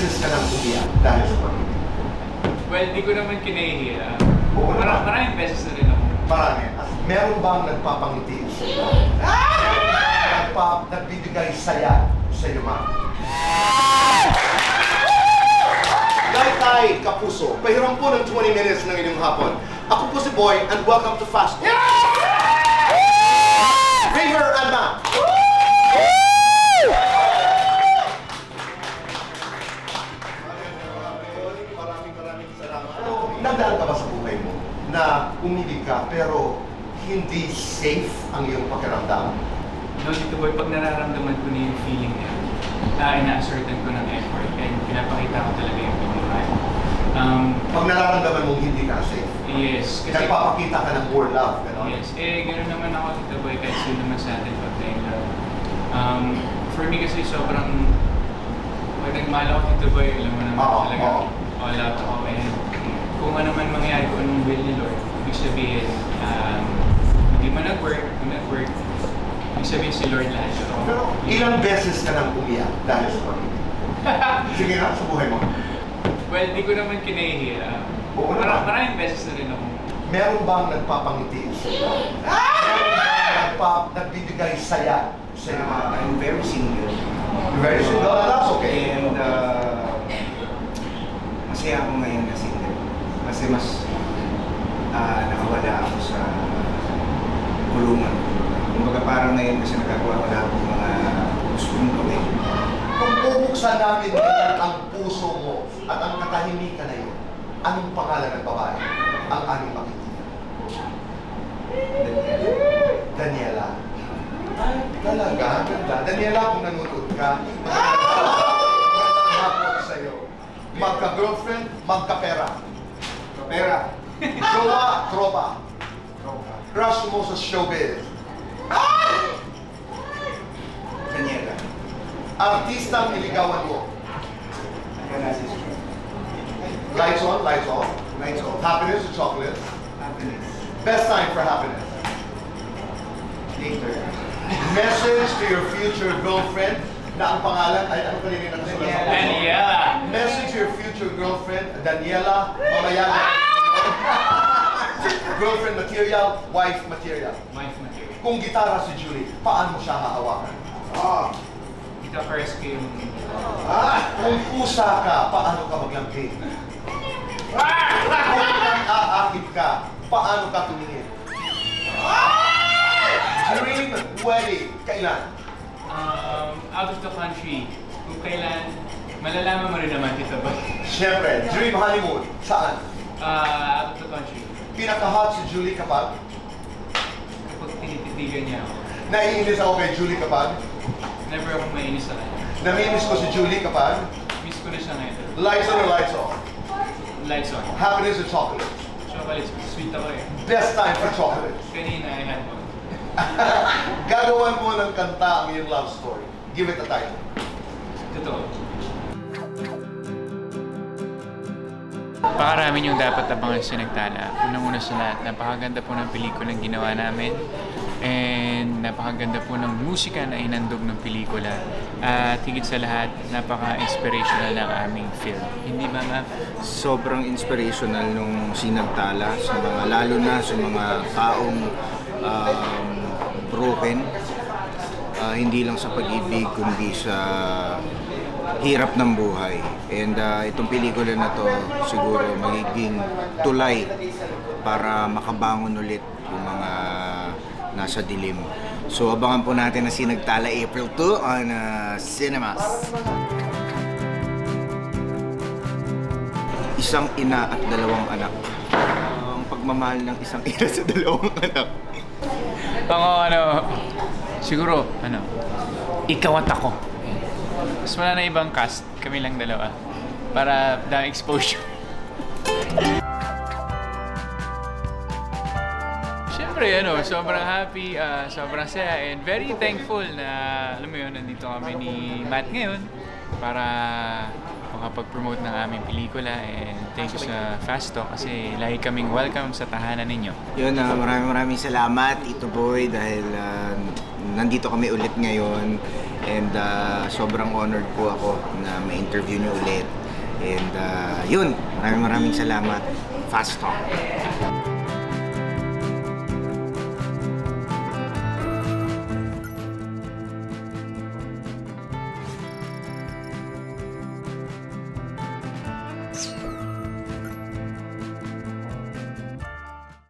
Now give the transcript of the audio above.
beses ka nang umiyak dahil sa pag-ibig? Well, di ko naman kinahihiya. Oo naman. Maraming beses na rin ako. Marami. Meron bang nagpapangiti sa iyo? Nagbibigay saya sa iyo, ma'am? Tay Kapuso, pahiram po ng 20 minutes ng inyong hapon. Ako po si Boy and welcome to Fast Talk. River and ma'am. Maraming salamat. Nagdaan ka ba sa buhay mo na umibig ka pero hindi safe ang iyong pakiramdam? No, Tito Boy, pag nararamdaman ko na yung feeling niya, ina-assertan ko ng effort and pinapakita ko talaga yung pagmamahal. Pag nararamdaman mong hindi ka safe, Yes, kasi... nagpapakita ka ng more love, gano'n? Yes, gano'n naman ako, Tito Boy, kahit sino naman sa atin pag tayong love. For me kasi sobrang... Pag nagmahal ako, Tito Boy, alam mo naman talaga, all out ako. And kung ano man mangyari, kung anong will ni Lord, ibig sabihin, hindi man nag-work, ibig sabihin si Lord lahat. Pero ilang beses ka nang umiyak dahil sa pag-ibig? Sige nga, sa buhay mo. Well, di ko naman kinahihiya. Oo naman. Maraming beses na rin ako. Meron bang nagpapangiti sa iyo? Meron bang nagbibigay saya sa iyo? I'm very single. You're very single, that's okay. And masaya ako ngayon na single. Kasi mas nakawala ako sa kulungan. Kumbaga parang ngayon kasi nagagawa ko lahat ng mga gusto kong gawin. Kung bubuksan namin ngayon ang puso mo at ang katahimikan na yun, anong pangalan ng babae ang aming makikita? Daniela. Ay, talaga, ganda. Daniela, kung nanonood ka, magandang hapon sa'yo. Magka-girlfriend, magka-pera. Pera. Jowa, tropa. Crush mo sa showbiz. Daniela. Artistang iligawan mo. Analysis. Lights on, lights off. Lights off. Happiness or chocolate? Happiness. Best time for happiness. Later. Message to your future girlfriend na ang pangalan ay ano kanina na nasulat sa puso? Daniela. Message to your future girlfriend, Daniela, mamaya na. Girlfriend material, wife material. Wife material. Kung gitara si Julie, paano mo siya hahawakan? Kita first ko yung... Kung pusa ka, paano ka maglambing? Kung nang-aakit ka, paano ka tumingin? Dream wedding, kailan? Out of the country. Kung kailan, malalaman mo rin naman, Tito Boy. Siyempre, dream honeymoon, saan? Out of the country. Pinaka-hot si Julie kapag? Kapag tinititigan niya ako, Naiinis ako kay Julie kapag? never ako mainis sa kanya. Namimiss ko si Julie kapag? Miss ko na siya ngayon. Lights on or lights off? Lights on. Happiness or chocolate? Chocolates, sweet ako eh. Best time for chocolates. Kanina, I had one. Gagawan mo ng kanta ang iyong love story. Give it a title. Totoo. Pakarami yung dapat abangan sa Nagtala. Unang-una sa lahat, napakaganda po ng pelikulang ginawa namin. And napakaganda po ng musika na inandog ng pelikula. At higit sa lahat, napaka-inspirational ng aming film. Hindi ba, ma'am? Sobrang inspirational nung Sinagtala sa mga, lalo na sa mga taong broken. Hindi lang sa pag-ibig, kundi sa hirap ng buhay. And itong pelikula na to siguro magiging tulay para makabangon ulit yung mga nasa dilim. So abangan po natin na Sinagtala April 2 on cinemas. Isang ina at dalawang anak. Ang pagmamahal ng isang ina sa dalawang anak. Siguro, ikaw at ako. Mas wala na ibang cast, kami lang dalawa. Para the exposure. Siyempre, sobrang happy, sobrang saya, and very thankful na, alam mo yun, nandito kami ni Matt ngayon para makapag-promote ng aming pelikula, and thank you sa Fast Talk kasi lagi kaming welcome sa tahanan ninyo. Yun, maraming salamat Tito Boy dahil nandito kami ulit ngayon and sobrang honored po ako na ma-interview niyo ulit. And yun, maraming salamat. Fast Talk.